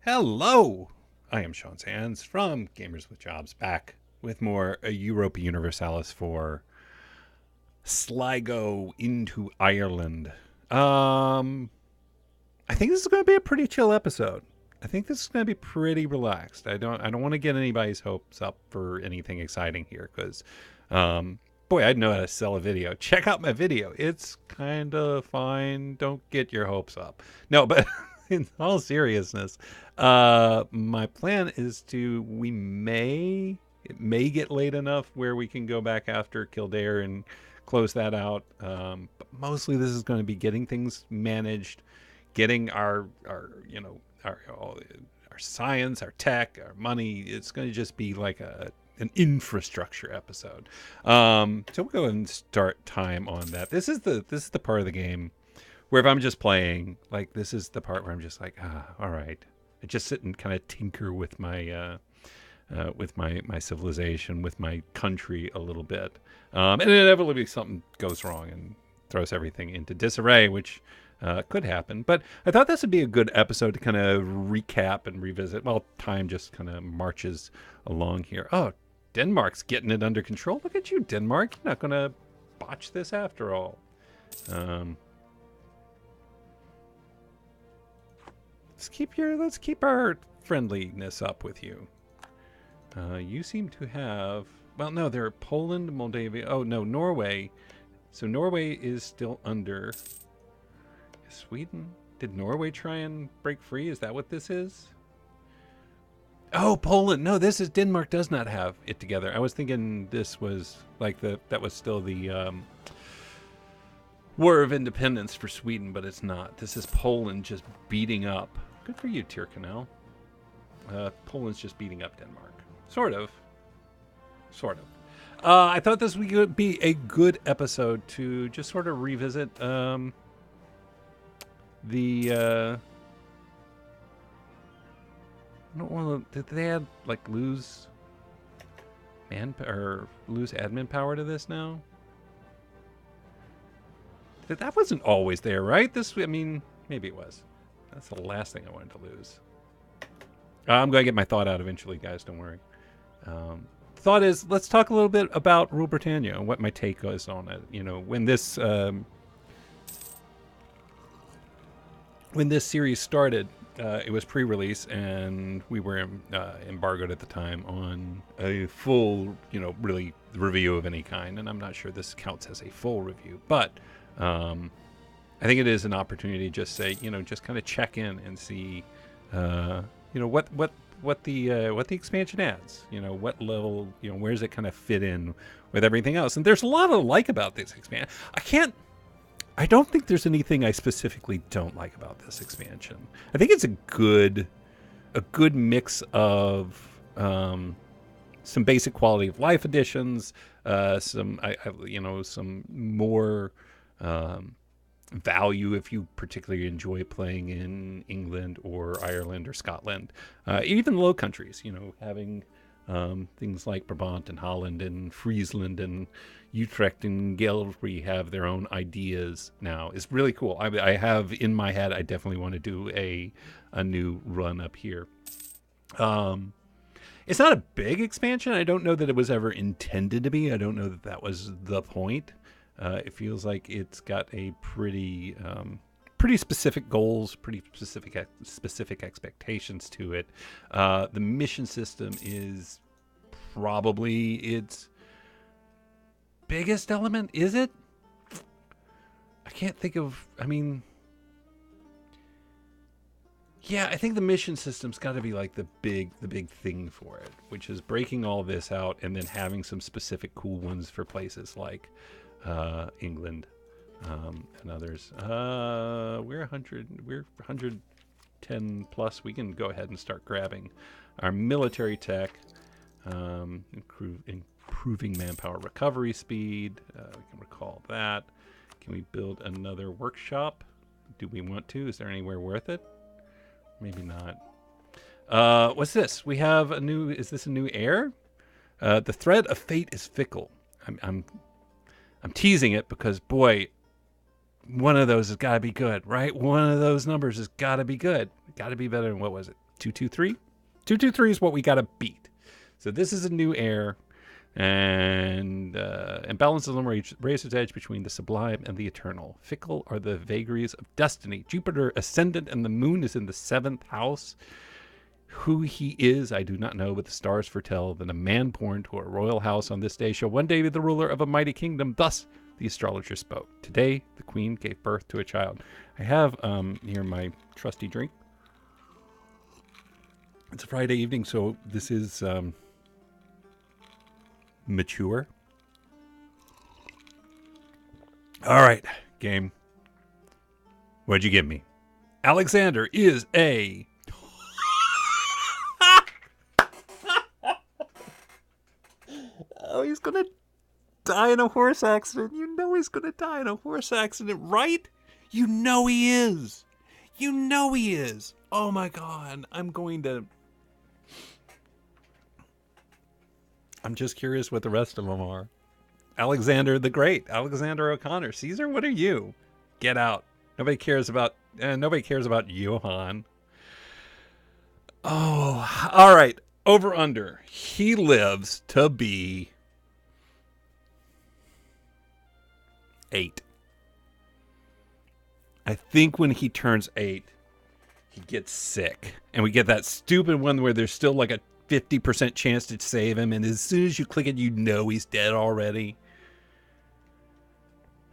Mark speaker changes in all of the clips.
Speaker 1: Hello! I am Sean Sands from Gamers with Jobs, back with more Europa Universalis IV Sligo into Ireland. I think this is going to be a pretty chill episode. I think this is going to be pretty relaxed. I don't want to get anybody's hopes up for anything exciting here because boy, I know how to sell a video. Check out my video. It's kind of fine. Don't get your hopes up. No, but in all seriousness, my plan is it may get late enough where we can go back after Kildare and close that out. But mostly this is going to be getting things managed, getting our science, our tech, our money. It's going to just be like an infrastructure episode. So we'll go ahead and start time on that. This is the part of the game where if I'm just playing, like, this is the part where I'm just like, all right. I just sit and kind of tinker with my civilization, with my country a little bit. And inevitably something goes wrong and throws everything into disarray, which could happen. But I thought this would be a good episode to kind of recap and revisit. Well, time just kind of marches along here. Oh, Denmark's getting it under control. Look at you, Denmark. You're not going to botch this after all. Let's keep our friendliness up with you. You seem to have, well, no, they're Poland, Moldavia. Oh no, Norway. So Norway is still under Sweden. Did Norway try and break free? Is that what this is? Oh, Poland. No, this is Denmark. Does not have it together. I was thinking this was like that was still the War of Independence for Sweden, but it's not. This is Poland just beating up. Good for you, Tyrconnell. Poland's just beating up Denmark. Sort of. I thought this would be a good episode to just sort of revisit I don't want to. Did they add, like, lose admin power to this now? That wasn't always there, right? Maybe it was. That's the last thing I wanted to lose. I'm going to get my thought out eventually, guys. Don't worry. Thought is, let's talk a little bit about Rule Britannia and what my take is on it. You know, when this series started, it was pre-release, and we were embargoed at the time on a full, really review of any kind. And I'm not sure this counts as a full review, but I think it is an opportunity to just say, just kind of check in and see, what the expansion adds. What level, where does it kind of fit in with everything else? And there's a lot to like about this expansion. I don't think there's anything I specifically don't like about this expansion. I think it's a good mix of some basic quality of life additions, some more value if you particularly enjoy playing in England or Ireland or Scotland, even Low Countries. Having things like Brabant and Holland and Friesland and Utrecht and Gelre have their own ideas now is really cool. I have in my head, I definitely want to do a new run up here. It's not a big expansion. I don't know that it was ever intended to be. I don't know that was the point. It feels like it's got a pretty specific goals, pretty specific expectations to it. The mission system is probably its biggest element. Is it? I can't think of. Yeah, I think the mission system's got to be like the big thing for it, which is breaking all this out and then having some specific cool ones for places like England and others. We're 110 plus. We can go ahead and start grabbing our military tech, improving manpower recovery speed. We can recall that. Can we build another workshop? Do we want to? Is there anywhere worth it? Maybe not. What's this? We have is this a new heir? The thread of fate is fickle. I'm teasing it because, boy, one of those has got to be good, right? One of those numbers has got to be good. Got to be better than, what was it? 223. 223 is what we got to beat. So this is a new heir. And balance the razor's edge between the sublime and the eternal. Fickle are the vagaries of destiny. Jupiter ascendant and the moon is in the 7th house. Who he is, I do not know, but the stars foretell that a man born to a royal house on this day shall one day be the ruler of a mighty kingdom. Thus the astrologer spoke. Today the queen gave birth to a child. I have here my trusty drink. It's a Friday evening, so this is mature. All right, game. What'd you give me? Alexander is a... Oh, he's gonna die in a horse accident. You know he's gonna die in a horse accident, right? You know he is. You know he is. Oh my God. I'm just curious what the rest of them are. Alexander the Great. Alexander O'Connor. Caesar, what are you? Get out. Nobody cares about Johann. Oh, all right. Over under. He lives to be 8. I think when he turns 8, he gets sick. And we get that stupid one where there's still like a 50% chance to save him. And as soon as you click it, you know he's dead already.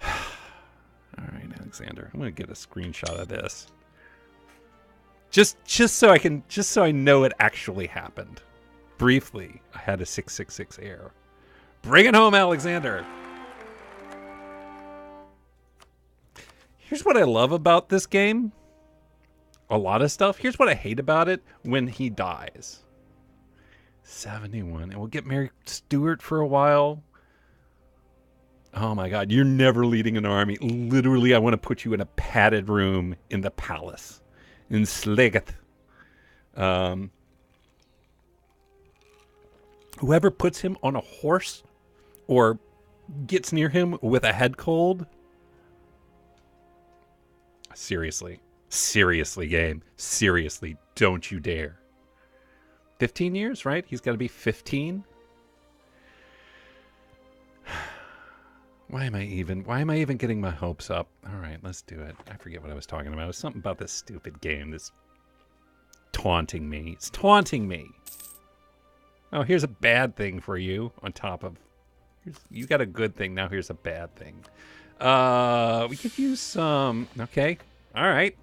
Speaker 1: All right, Alexander. I'm going to get a screenshot of this. Just so I know it actually happened. Briefly, I had a 666 heir. Bring it home, Alexander. Here's what I love about this game. A lot of stuff. Here's what I hate about it when he dies. 71. And we'll get Mary Stuart for a while. Oh my God. You're never leading an army. Literally, I want to put you in a padded room in the palace. In Slegeth. Whoever puts him on a horse or gets near him with a head cold. Seriously, game. Seriously, don't you dare. 15 years, right? He's got to be 15. Why am I even getting my hopes up? All right, let's do it. I forget what I was talking about. It was something about this stupid game that's taunting me. It's taunting me. Oh, here's a bad thing for you on top of... You got a good thing. Now here's a bad thing. We could use some... Okay. All right.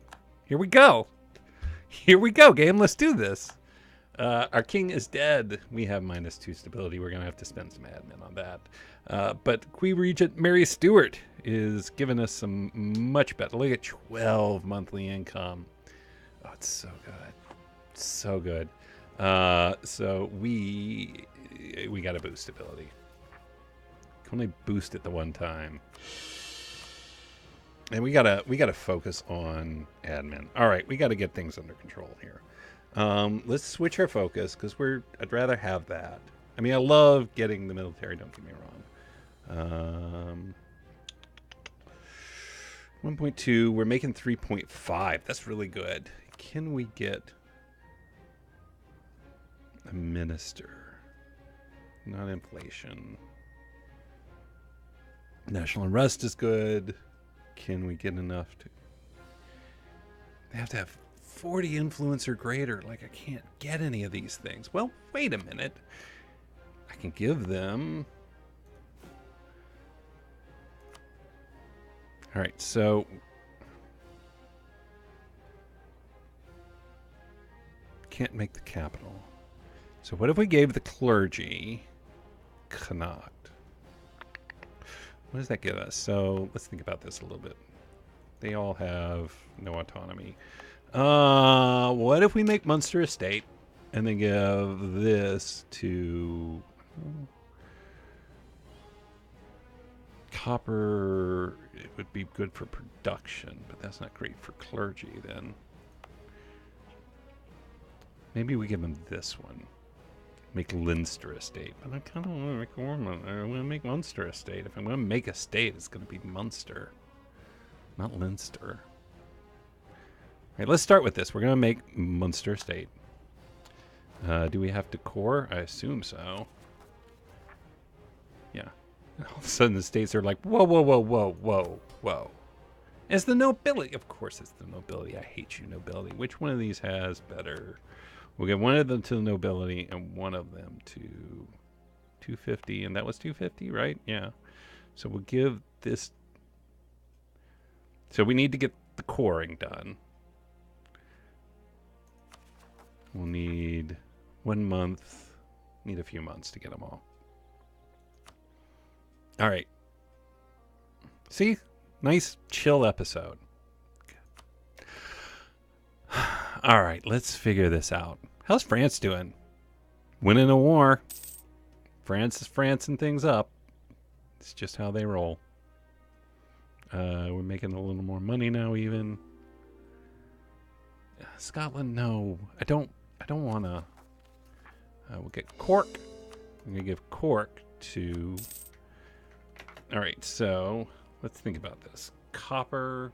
Speaker 1: Here we go. Here we go, game. Let's do this. Our king is dead. We have -2 stability. We're going to have to spend some admin on that. But Queen Regent Mary Stuart is giving us some much better. Look at 12 monthly income. Oh, it's so good. So good. So we got to boost stability. Can only boost it the one time. And we gotta focus on admin. All right, we got to get things under control here. Let's switch our focus because I'd rather have that. I mean, I love getting the military. Don't get me wrong. 1.2. We're making 3.5. That's really good. Can we get a minister? Not inflation. National unrest is good. Can we get enough to... They have to have 40 influence or greater. Like, I can't get any of these things. Well, wait a minute. I can give them... All right, so... Can't make the capital. So what if we gave the clergy Connacht? What does that give us? So let's think about this a little bit. They all have no autonomy. What if we make Munster a state and then give this to copper? It would be good for production, but that's not great for clergy then. Maybe we give them this one. Make Leinster a state. But I kind of want to make Ormond. I want to make Munster a state. If I'm going to make a state, it's going to be Munster, not Leinster. All right, let's start with this. We're going to make Munster a state. Do we have decor? I assume so. Yeah. All of a sudden the states are like, whoa, whoa, whoa, whoa, whoa, whoa. It's the nobility. Of course it's the nobility. I hate you, nobility. Which one of these has better? We'll give one of them to the nobility and one of them to 250. And that was 250, right? Yeah. So we'll give this. So we need to get the coring done. We'll need 1 month. Need a few months to get them all. All right. See? Nice, chill episode. All right, let's figure this out. How's France doing? Winning a war. France is Francing things up. It's just how they roll. We're making a little more money now, even. Scotland, no. I don't want to. We'll get Cork. I'm going to give Cork to... All right, so let's think about this. Copper.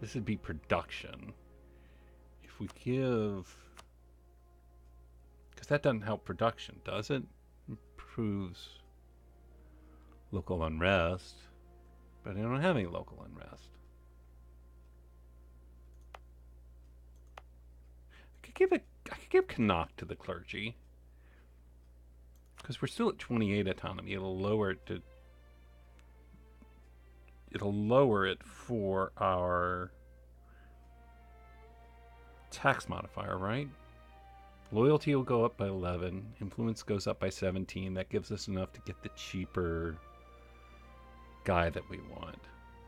Speaker 1: This would be production. If we give... Because that doesn't help production, does it? Improves local unrest. But I don't have any local unrest. I could give Connacht to the clergy. Because we're still at 28 autonomy. It'll lower it to... It'll lower it for our tax modifier, right? Loyalty will go up by 11. Influence goes up by 17. That gives us enough to get the cheaper guy that we want.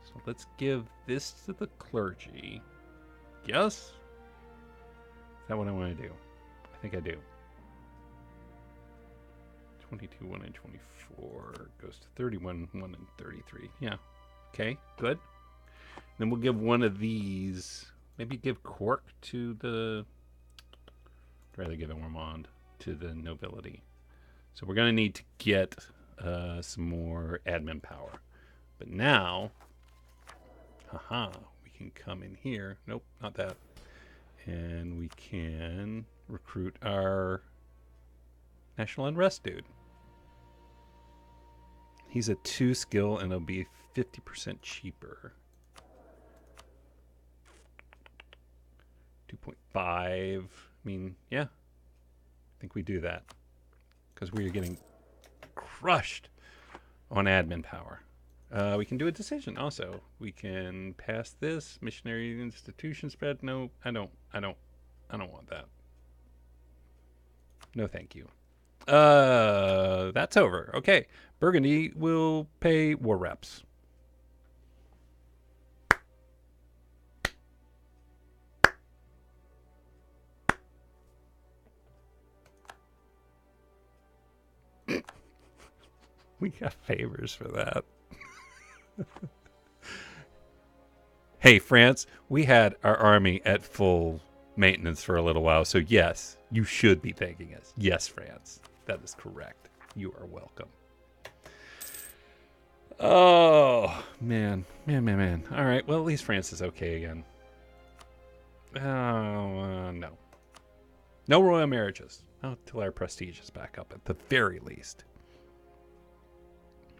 Speaker 1: So let's give this to the clergy. Yes? Is that what I want to do? I think I do. 22, 1, and 24 goes to 31, 1, and 33. Yeah. Okay, good. Then we'll give one of these. Maybe give Cork to the... I'd rather give Ormond to the nobility. So we're going to need to get some more admin power. But now, we can come in here. Nope, not that. And we can recruit our national unrest dude. He's a 2 skill and it'll be 50% cheaper. 2.5. I mean, yeah. I think we do that. Because we are getting crushed on admin power. We can do a decision also. We can pass this. Missionary institution spread. No, I don't want that. No, thank you. That's over. Okay. Burgundy will pay war reps. We got favors for that. Hey, France, we had our army at full maintenance for a little while, so yes, you should be thanking us. Yes, France, that is correct. You are welcome. Oh, man. All right, well, at least France is okay again. No. No royal marriages. Not until our prestige is back up at the very least.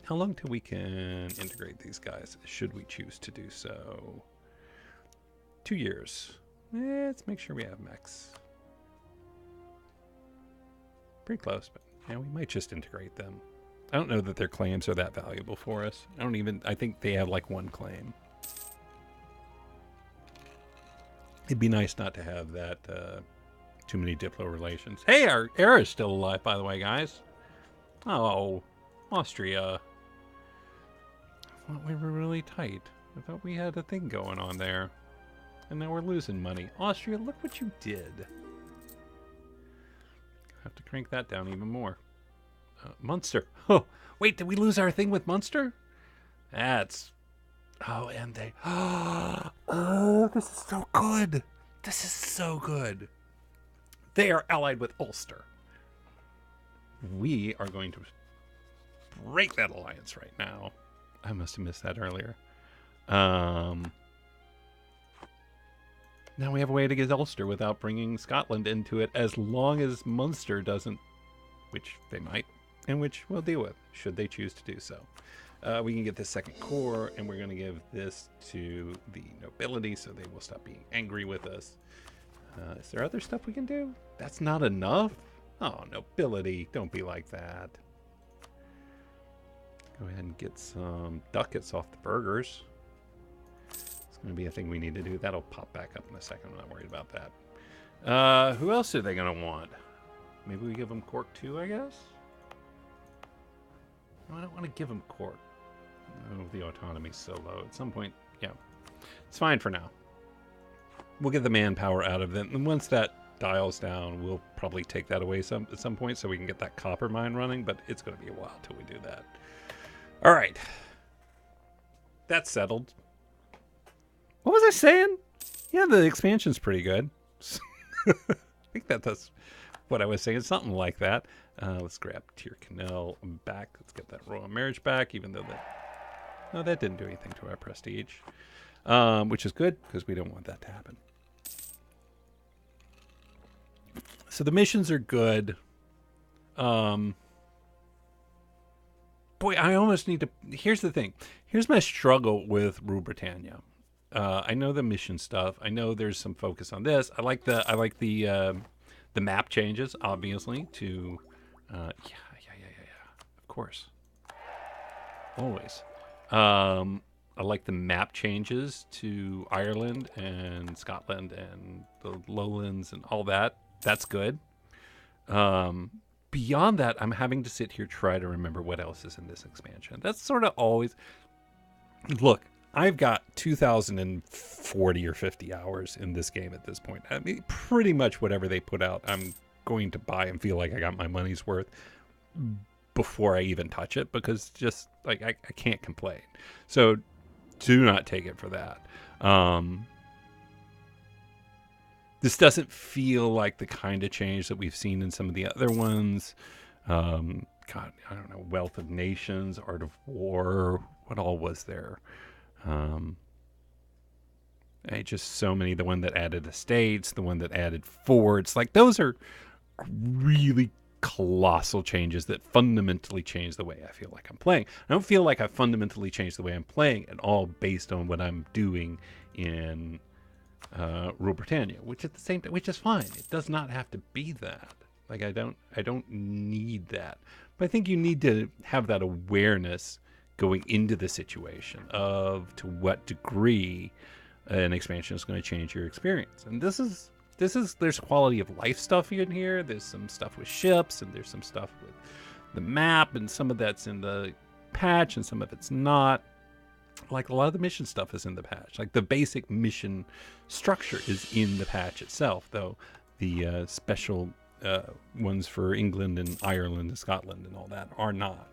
Speaker 1: How long till we can integrate these guys, should we choose to do so? 2 years. Let's make sure we have mechs. Pretty close, but yeah, we might just integrate them. I don't know that their claims are that valuable for us. I think they have like 1 claim. It'd be nice not to have that too many Diplo relations. Hey, our heir is still alive, by the way, guys. Oh, Austria. I thought we were really tight. I thought we had a thing going on there. And now we're losing money. Austria, look what you did. Have to crank that down even more. Munster. Oh, wait, did we lose our thing with Munster? That's... Oh, and they... Oh, this is so good. This is so good. They are allied with Ulster. We are going to break that alliance right now. I must have missed that earlier. Now we have a way to get Ulster without bringing Scotland into it, as long as Munster doesn't, which they might, and which we'll deal with, should they choose to do so. We can get this second core, and we're going to give this to the nobility so they will stop being angry with us. Is there other stuff we can do? That's not enough? Oh, nobility, don't be like that. Go ahead and get some ducats off the burgers. It's going to be a thing we need to do. That'll pop back up in a second. I'm not worried about that. Who else are they going to want? Maybe we give them Cork too, I guess? No, I don't want to give them Cork. Oh, the autonomy's so low. At some point, yeah. It's fine for now. We'll get the manpower out of them. And once that dials down, we'll probably take that away at some point so we can get that copper mine running, but it's going to be a while till we do that. All right. That's settled. What was I saying? Yeah, the expansion's pretty good. I think that's what I was saying. Something like that. Let's grab Tyr Canal back. Let's get that royal marriage back, even though that didn't do anything to our prestige. Which is good, because we don't want that to happen. So the missions are good. Boy, I almost need to... Here's the thing. Here's my struggle with Rule Britannia. I know the mission stuff. I know there's some focus on this. I like the map changes, obviously, to... yeah. Of course. Always. I like the map changes to Ireland and Scotland and the Lowlands and all that. That's good. Beyond that, I'm having to sit here try to remember what else is in this expansion. That's sort of always... Look, I've got 2,040 or 50 hours in this game at this point. I mean, pretty much whatever they put out, I'm going to buy and feel like I got my money's worth before I even touch it, because just, like, I can't complain. So do not take it for that. This doesn't feel like the kind of change that we've seen in some of the other ones. God, I don't know, Wealth of Nations, Art of War, what all was there? Just so many. The one that added estates, the one that added forts. Like, those are really colossal changes that fundamentally change the way I feel like I'm playing. I don't feel like I fundamentally changed the way I'm playing at all based on what I'm doing in Rule Britannia, which at the same time, which is fine. It does not have to be that. Like, I don't need that. But I think you need to have that awareness going into the situation of to what degree an expansion is going to change your experience. And there's quality of life stuff in here. There's some stuff with ships, and there's some stuff with the map, and some of that's in the patch, and some of it's not. Like, a lot of the mission stuff is in the patch. Like, the basic mission structure is in the patch itself, though the special ones for England and Ireland and Scotland and all that are not.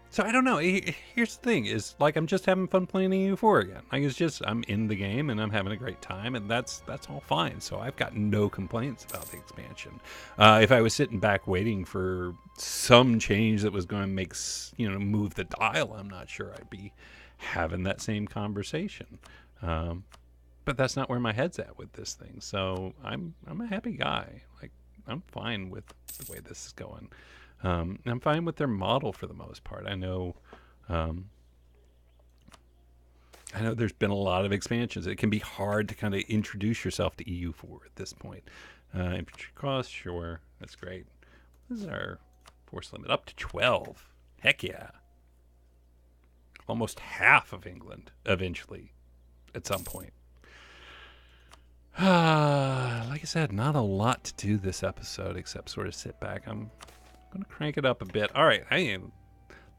Speaker 1: So I don't know. Here's the thing: is like I'm just having fun playing EU4 again. Like, it's just I'm in the game and I'm having a great time, and that's all fine. So I've got no complaints about the expansion. If I was sitting back waiting for some change that was going to make move the dial, I'm not sure I'd be having that same conversation. But that's not where my head's at with this thing. So I'm a happy guy. Like, I'm fine with the way this is going. I'm fine with their model for the most part. I know there's been a lot of expansions. It can be hard to kind of introduce yourself to EU4 at this point. Infantry cost, sure, that's great. This is our force limit, up to 12. Heck yeah. Almost half of England eventually at some point. Like I said, not a lot to do this episode except sort of sit back. I'm going to crank it up a bit. All right,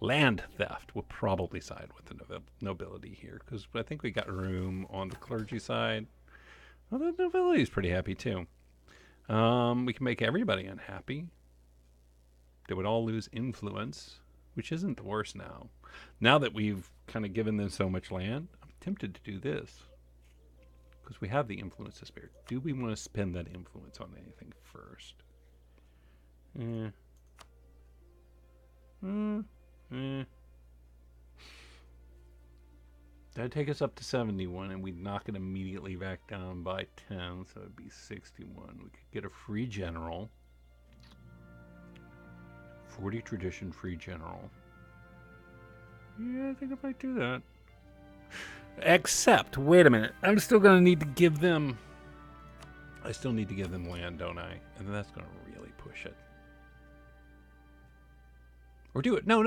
Speaker 1: land theft will probably side with the nobility here, because I think we got room on the clergy side. Well, the nobility is pretty happy too. We can make everybody unhappy. They would all lose influence, which isn't the worst now. Now that we've kind of given them so much land, I'm tempted to do this, because we have the influence to spare. Do we want to spend that influence on anything first? That'd take us up to 71, and we'd knock it immediately back down by 10, so it'd be 61. We could get a free general. 40 tradition free general. Yeah, I think I might do that. Except, wait a minute. I'm still going to need to give them... I still need to give them land, don't I? And then that's going to really push it. Or do it. No.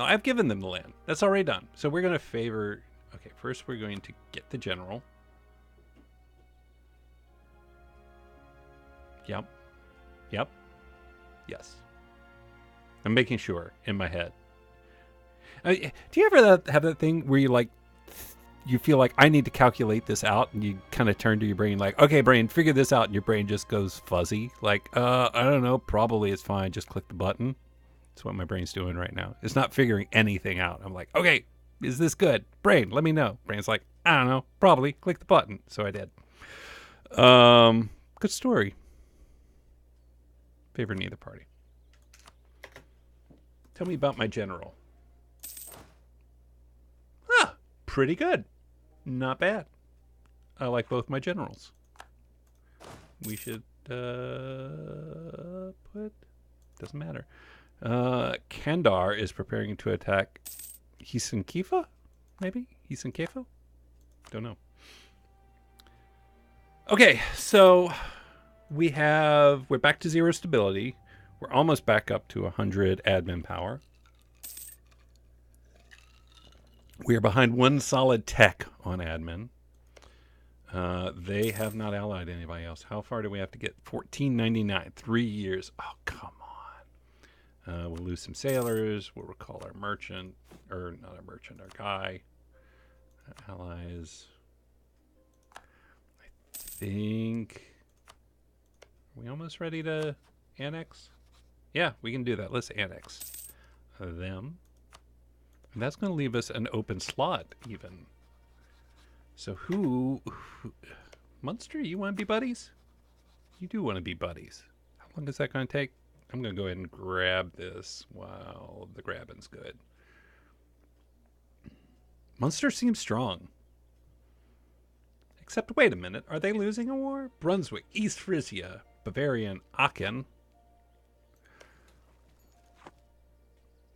Speaker 1: I've given them the land. That's already done. So we're going to favor... Okay, first we're going to get the general. Yep. Yes. I'm making sure in my head. Do you ever have that thing where you feel like I need to calculate this out, and you kind of turn to your brain like, okay, brain, figure this out, and your brain just goes fuzzy. Like, I don't know, probably it's fine. Just click the button. That's what my brain's doing right now. It's not figuring anything out. I'm like, okay, is this good? Brain, let me know. Brain's like, I don't know, probably. Click the button. So I did. Good story. Favor neither party. Tell me about my general. Pretty good. Not bad. I like both my generals. We should put... Doesn't matter. Kandar is preparing to attack Hisankifa? Maybe? Hisankifa? Don't know. Okay, so we're back to 0 stability. We're almost back up to 100 admin power. We are behind 1 solid tech on admin. They have not allied anybody else. How far do we have to get? 1499. 3 years. Oh, come on. We'll lose some sailors. We'll recall our merchant. Or not our merchant, our guy. Allies. I think... Are we almost ready to annex? Yeah, we can do that. Let's annex them. And that's going to leave us an open slot, even. So who... Munster, you want to be buddies? You do want to be buddies. How long is that going to take? I'm going to go ahead and grab this while the grabbing's good. Munster seems strong. Except, wait a minute. Are they losing a war? Brunswick, East Frisia, Bavarian, Aachen.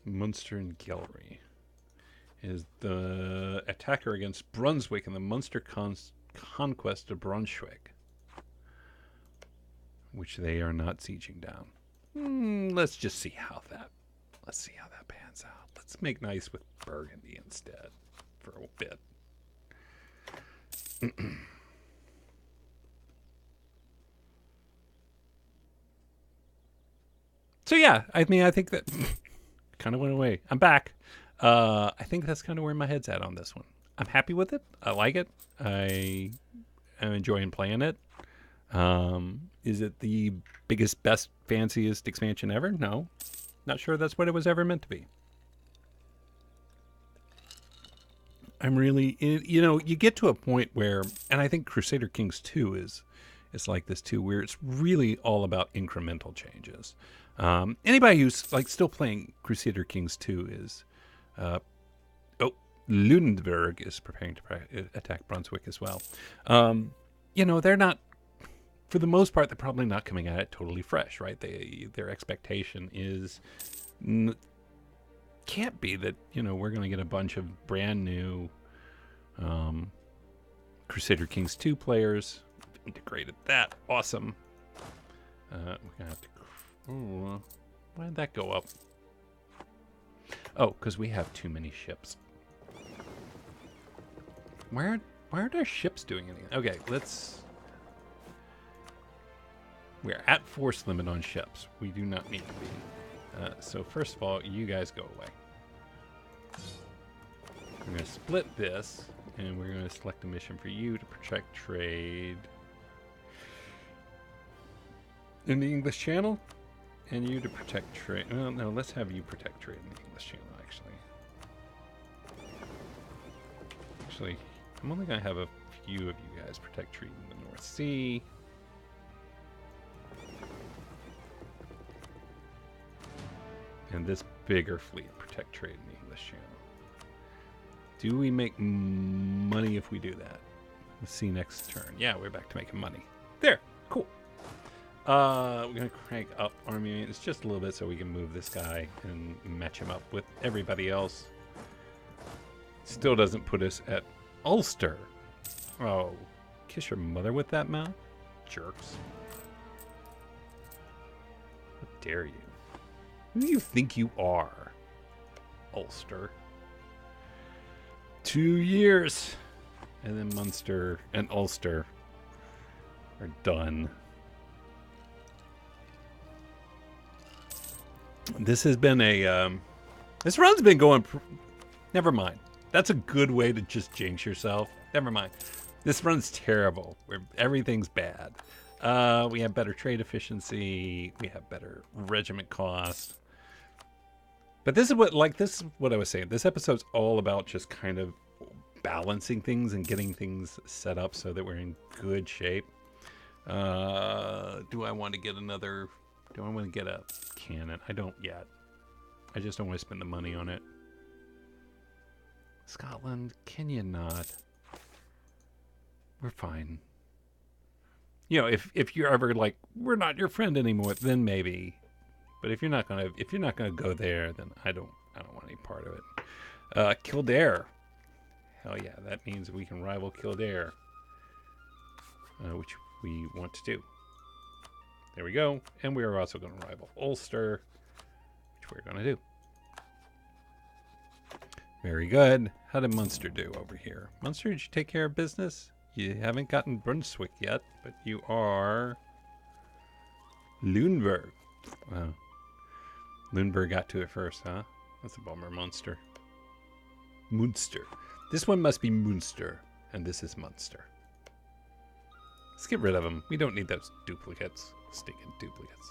Speaker 1: Munster and Gelry is the attacker against Brunswick in the Munster conquest of Brunswick, which they are not sieging down. Let's just see how that pans out. Let's make nice with Burgundy instead for a bit. So yeah, I mean, I think that kind of went away. I'm back. I think that's kind of where my head's at on this one. I'm happy with it. I like it. I am enjoying playing it. Is it the biggest, best, fanciest expansion ever? No. Not sure that's what it was ever meant to be. I'm really... you get to a point where... And I think Crusader Kings II is like this too, where it's really all about incremental changes. Anybody who's still playing Crusader Kings II is... Lunenburg is preparing to attack Brunswick as well. They're not, for the most part, they're probably not coming at it totally fresh, right? Their expectation is, can't be that, we're going to get a bunch of brand new Crusader Kings II players. Integrated that. Awesome. We're going to have to... why did that go up? Oh, because we have too many ships. Why aren't our ships doing anything? Okay, we're at force limit on ships. We do not need to be. So first of all, you guys go away. We're going to split this, and we're going to select a mission for you to protect trade in the English Channel, and you to protect trade. Well, no, let's have you protect trade in the English Channel, actually. Actually, I'm only going to have a few of you guys protect trade in the North Sea. And this bigger fleet protect trade in the English Channel. Do we make money if we do that? Let's see next turn. Yeah, we're back to making money. There. Cool. We're going to crank up army maintenance just a little bit so we can move this guy and match him up with everybody else. Still doesn't put us at Ulster. Oh, kiss your mother with that mouth? Jerks. How dare you? Who do you think you are? Ulster. 2 years. And then Munster and Ulster are done. This has been a... this run's been going... Never mind. That's a good way to just jinx yourself. Never mind. This run's terrible. Everything's bad. We have better trade efficiency. We have better regiment cost. But this is what I was saying. This episode's all about just kind of balancing things and getting things set up so that we're in good shape. Do I want to get another... Do I want to get a cannon? I don't yet. I just don't want to spend the money on it. Scotland, can you not? We're fine. You know, if you're ever like, we're not your friend anymore, then maybe. But if you're not gonna go there, then I don't want any part of it. Kildare. Hell yeah, that means we can rival Kildare. Which we want to do. There we go. And we are also going to rival Ulster, which we're going to do. Very good. How did Munster do over here? Munster, did you take care of business? You haven't gotten Brunswick yet, but you are Lüneburg. Wow. Lüneburg got to it first, huh? That's a bummer, Munster. Munster. This one must be Munster, and this is Munster. Let's get rid of them. We don't need those duplicates. Stinking duplicates.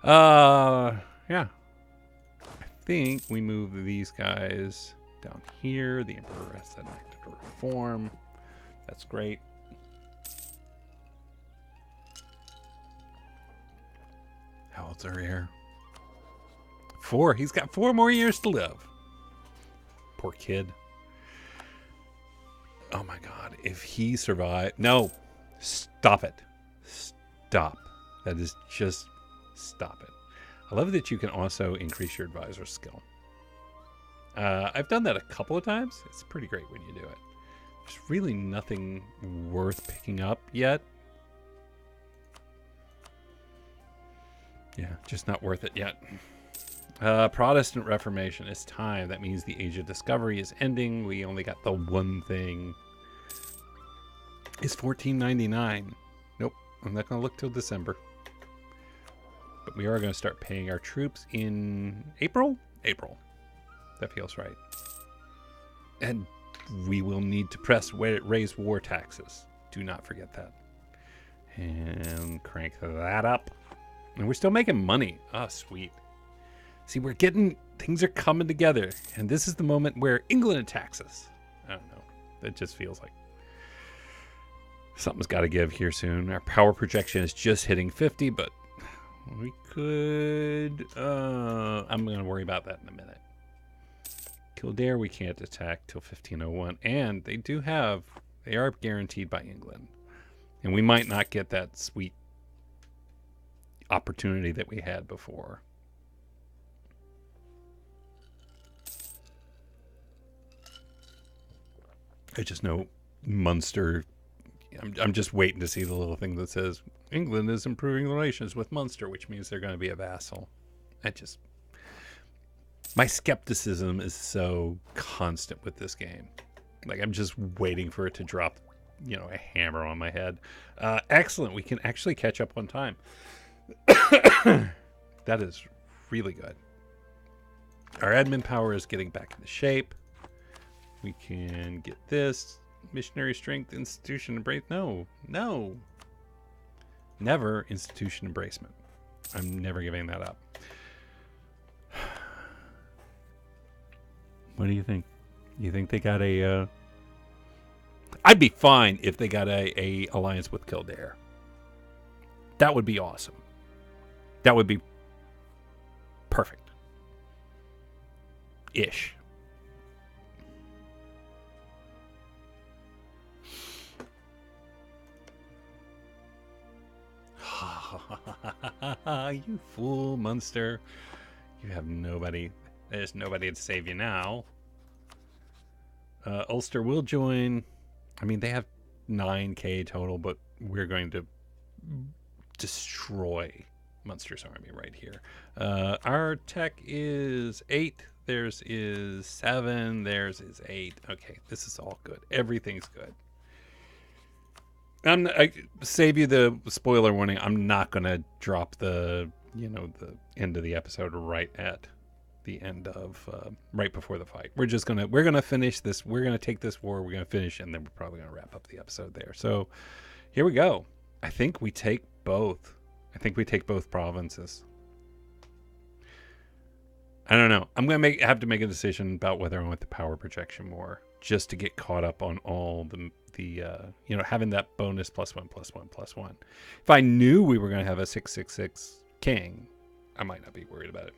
Speaker 1: Yeah. I think we move these guys down here. The Emperor has enacted a reform. That's great. How old's our heir? 4. He's got 4 more years to live. Poor kid. Oh my god. If he survived... No. Stop it. Stop. That is just... Stop it. I love that you can also increase your advisor's skill. I've done that a couple of times. It's pretty great when you do it. There's really nothing worth picking up yet. Yeah, just not worth it yet. Protestant Reformation. It's time. That means the Age of Discovery is ending. We only got the one thing. It's 1499. Nope, I'm not going to look till December. But we are going to start paying our troops in April? April. That feels right. And we will need to raise war taxes. Do not forget that. And crank that up. And we're still making money. Oh, sweet. See, we're getting... Things are coming together. And this is the moment where England attacks us. I don't know. It just feels like something's got to give here soon. Our power projection is just hitting 50, but we could... I'm going to worry about that in a minute. Kildare we can't attack till 1501. And they do have... They are guaranteed by England. And we might not get that sweet opportunity that we had before. I just know Munster... I'm just waiting to see the little thing that says England is improving relations with Munster, which means they're going to be a vassal. My skepticism is so constant with this game. Like, I'm just waiting for it to drop, a hammer on my head. Excellent. We can actually catch up on time. That is really good. Our admin power is getting back into shape. We can get this. Missionary strength, institution embrace. No. Never institution embracement. I'm never giving that up. What do you think? You think they got a... I'd be fine if they got a alliance with Kildare. That would be awesome. That would be perfect. Ish. You fool, Munster. You have nobody. There's nobody to save you now. Ulster will join. I mean, they have 9k total, but we're going to destroy Munster's army right here. Our tech is 8. Theirs is 7. Theirs is 8. Okay, this is all good. Everything's good. I save you the spoiler warning. I'm not going to drop the end of the episode right at the end of right before the fight. We're gonna finish this. We're gonna take this war. We're gonna finish, and then we're probably gonna wrap up the episode there. So here we go. I think we take both. I think we take both provinces. I don't know. I'm gonna have to make a decision about whether I want the power projection more, just to get caught up on all the having that bonus +1/+1/+1. If I knew we were gonna have a 6/6/6 king, I might not be worried about it.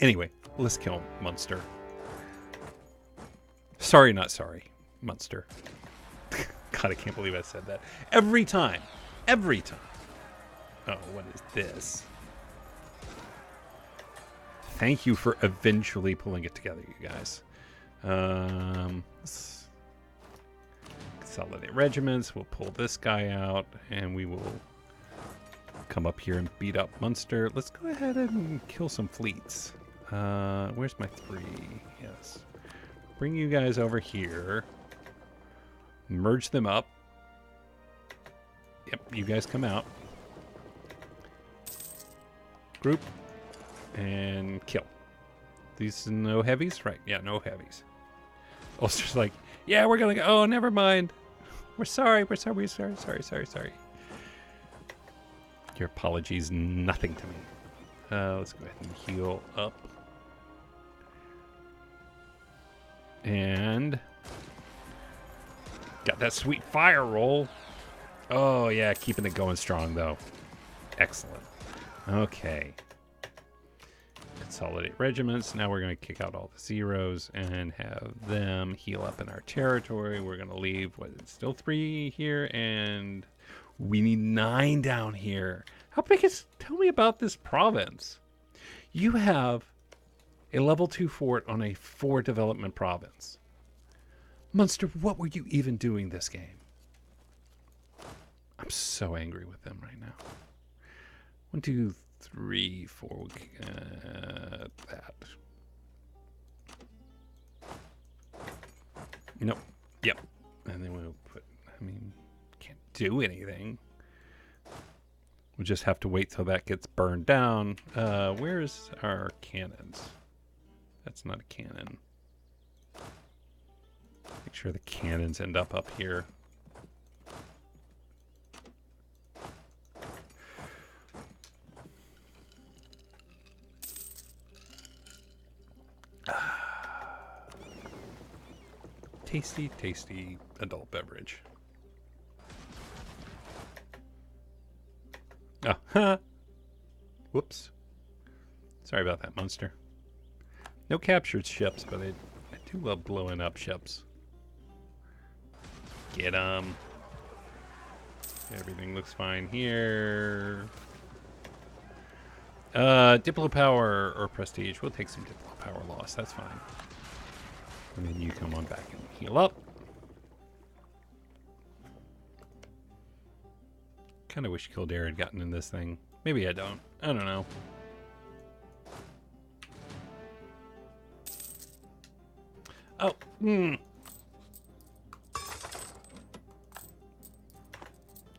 Speaker 1: Anyway, let's kill Munster. Sorry, not sorry, Munster. God, I can't believe I said that. Every time. Every time. Oh, what is this? Thank you for eventually pulling it together, you guys. Let's consolidate regiments. We'll pull this guy out, and we will come up here and beat up Munster. Let's go ahead and kill some fleets. Where's my 3? Yes. Bring you guys over here. Merge them up. Yep, you guys come out. Group. And kill. These no heavies? Right, yeah, no heavies. Ulster's like, yeah, we're gonna go. Oh, never mind. We're sorry. Sorry. Your apologies, nothing to me. Let's go ahead and heal up. And got that sweet fire roll. Oh, yeah, keeping it going strong, though. Excellent. Okay. Consolidate regiments. Now we're going to kick out all the zeros and have them heal up in our territory. We're going to leave, still 3 here, and we need 9 down here. How big is... Tell me about this province. You have a level 2 fort on a 4 development province. Munster, what were you even doing this game? I'm so angry with them right now. 1, 2, 3, 4. That. Nope. Yep. And then we'll put... I mean, can't do anything. We'll just have to wait till that gets burned down. Where's our cannons? That's not a cannon. Make sure the cannons end up here. Tasty, tasty adult beverage. Oh, ha! Whoops. Sorry about that, Munster. No captured ships, but I do love blowing up ships. Get 'em. Everything looks fine here. Diplo power or prestige. We'll take some Diplo power loss. That's fine. And then you come on back and heal up. Kind of wish Kildare had gotten in this thing. Maybe I don't. I don't know. Oh,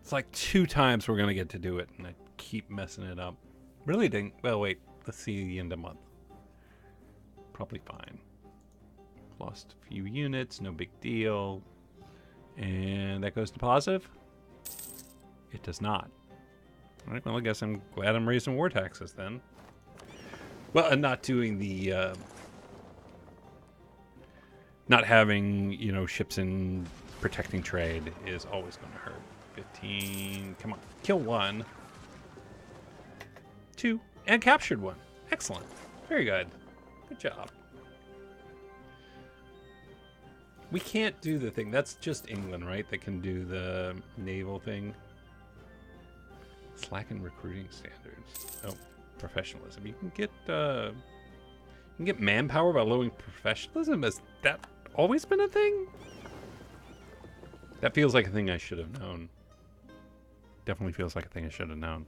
Speaker 1: It's like 2 times we're going to get to do it, and I keep messing it up. Really didn't... Well, wait. Let's see the end of month. Probably fine. Lost a few units. No big deal. And that goes to positive? It does not. All right, well, I guess I'm glad I'm raising war taxes then. Well, and not doing the... not having, ships in protecting trade is always going to hurt. 15. Come on. Kill 1. 2. And captured 1. Excellent. Very good. Good job. We can't do the thing. That's just England, right? That can do the naval thing. Slacken recruiting standards. Oh, professionalism. You can get manpower by lowering professionalism. Has that always been a thing? That feels like a thing I should have known. Definitely feels like a thing I should have known.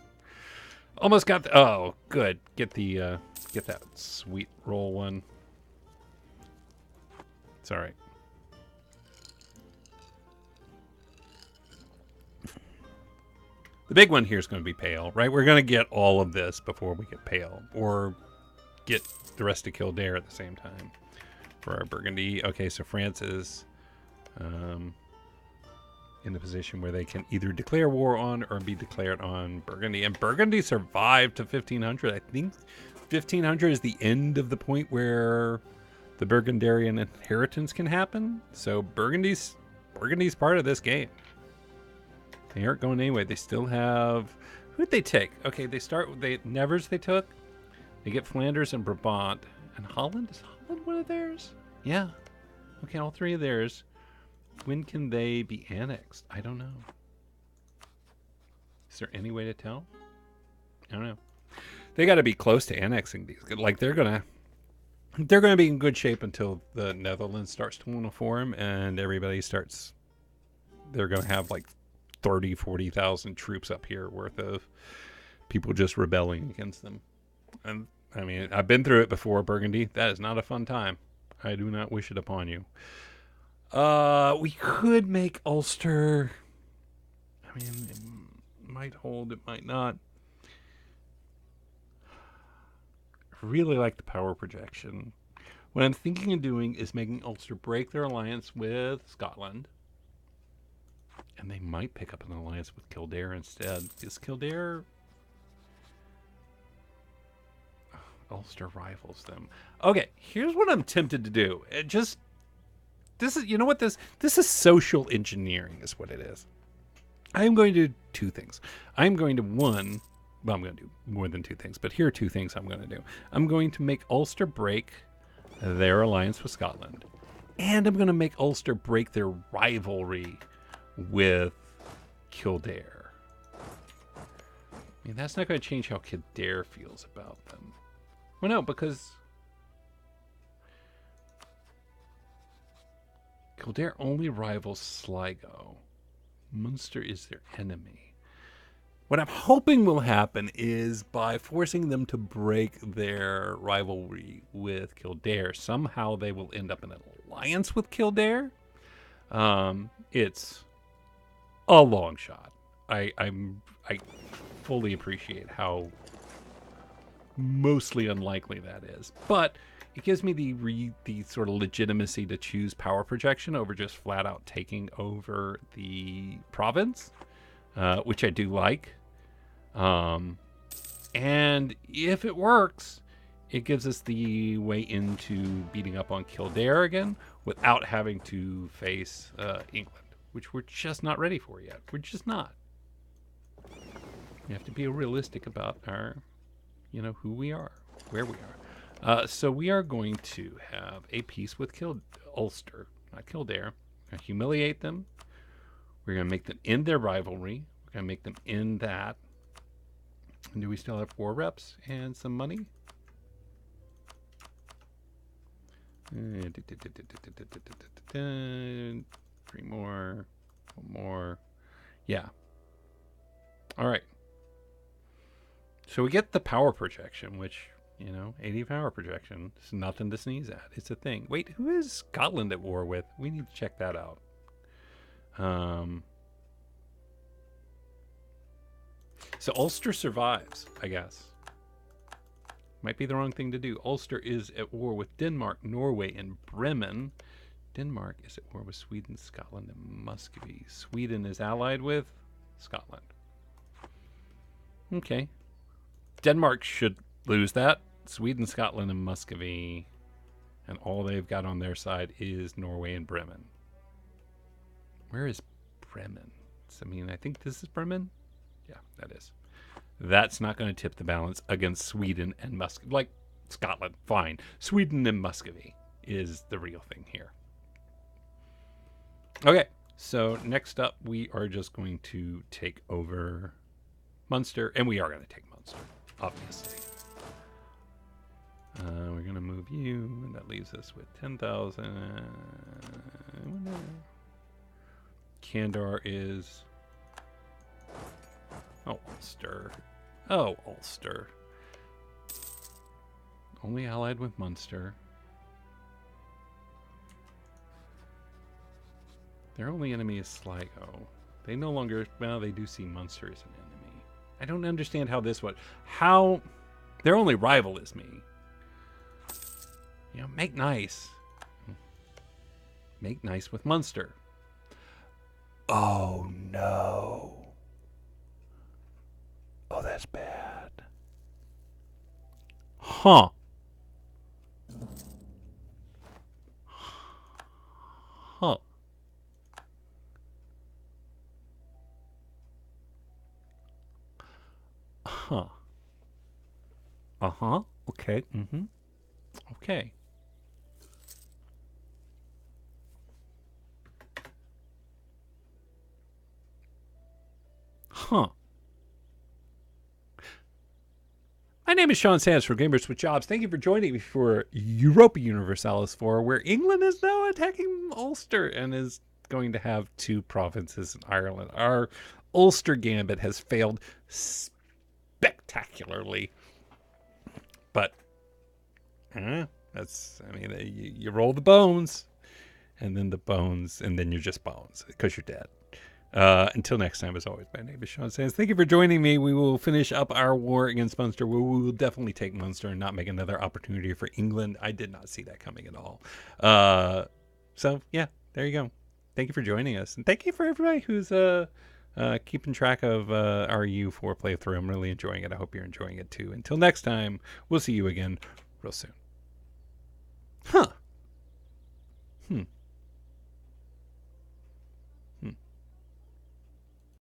Speaker 1: Almost got the, oh, good. Get the get that sweet roll one. It's all right. The big one here is going to be Pale, right? We're going to get all of this before we get Pale, or get the rest of Kildare at the same time for our Burgundy. Okay, so France is in the position where they can either declare war on or be declared on Burgundy. And Burgundy survived to 1500. I think 1500 is the end of the point where the Burgundian inheritance can happen. So Burgundy's part of this game. They aren't going anyway. They still have... Who'd they take? Okay, they start... Nevers they took. They get Flanders and Brabant. And Holland? Is Holland one of theirs? Yeah. Okay, all three of theirs. When can they be annexed? I don't know. Is there any way to tell? I don't know. They got to be close to annexing these. Like, they're gonna be in good shape until the Netherlands starts to want to form, and everybody starts... They're gonna have, like, 30, 40,000 troops up here worth of people just rebelling against them. And I mean, I've been through it before, Burgundy. That is not a fun time. I do not wish it upon you. We could make Ulster. I mean, it might hold, it might not. I really like the power projection. What I'm thinking of doing is making Ulster break their alliance with Scotland. And they might pick up an alliance with Kildare instead. Is Kildare... Ulster rivals them. Okay, here's what I'm tempted to do. This is, you know what this is social engineering is what it is. I'm going to do two things. I'm going to, one, well, I'm going to do more than two things, but here are two things I'm going to do. I'm going to make Ulster break their alliance with Scotland. And I'm going to make Ulster break their rivalry with Kildare. I mean, that's not going to change how Kildare feels about them. Well, no, because Kildare only rivals Sligo. Munster is their enemy. What I'm hoping will happen is by forcing them to break their rivalry with Kildare, somehow they will end up in an alliance with Kildare. It's a long shot. I fully appreciate how mostly unlikely that is, but it gives me the sort of legitimacy to choose power projection over just flat out taking over the province, which I do like. And if it works, it gives us the way into beating up on Kildare again without having to face England, which we're just not ready for yet. We're just not. We have to be realistic about our, who we are, where we are. So we are going to have a peace with Ulster, not Kildare. We're going to humiliate them. We're going to make them end their rivalry. We're going to make them end that. And do we still have 4 reps and some money? 3 more. 1 more. Yeah. All right. So we get the power projection, which, 80 power projection is nothing to sneeze at. It's a thing. Wait, who is Scotland at war with? We need to check that out. So Ulster survives, I guess. Might be the wrong thing to do. Ulster is at war with Denmark, Norway, and Bremen. Denmark is at war with Sweden, Scotland, and Muscovy. Sweden is allied with Scotland. Okay. Denmark should lose that. Sweden, Scotland, and Muscovy. And all they've got on their side is Norway and Bremen. Where is Bremen? I think this is Bremen. Yeah, that is. That's not going to tip the balance against Sweden and Muscovy. Like, Scotland, fine. Sweden and Muscovy is the real thing here. Okay, so next up we are just going to take over Munster, and we are going to take Munster, obviously. We're going to move you, and that leaves us with 10,000. Kandar is... Oh, Ulster. Oh, Ulster. Only allied with Munster. Their only enemy is Sligo. They no longer... Well, they do see Munster as an enemy. I don't understand how this would... How... Their only rival is me. You know, make nice. Make nice with Munster. Oh, no. Oh, that's bad. Huh. Huh. Huh. Uh-huh. Okay. Mm-hmm. Okay. Huh. My name is Sean Sands from Gamers with Jobs. Thank you for joining me for Europa Universalis IV, where England is now attacking Ulster and is going to have 2 provinces in Ireland. Our Ulster gambit has failed spectacularly. But, that's, I mean, you roll the bones, and then the bones, and then you're just bones, because you're dead. Until next time, as always, my name is Sean Sands. Thank you for joining me. We will finish up our war against Munster. We will definitely take Munster and not make another opportunity for England. I did not see that coming at all. So, yeah, there you go. Thank you for joining us. And thank you for everybody who's keeping track of our U4 playthrough. I'm really enjoying it. I hope you're enjoying it, too. Until next time, we'll see you again real soon. Huh.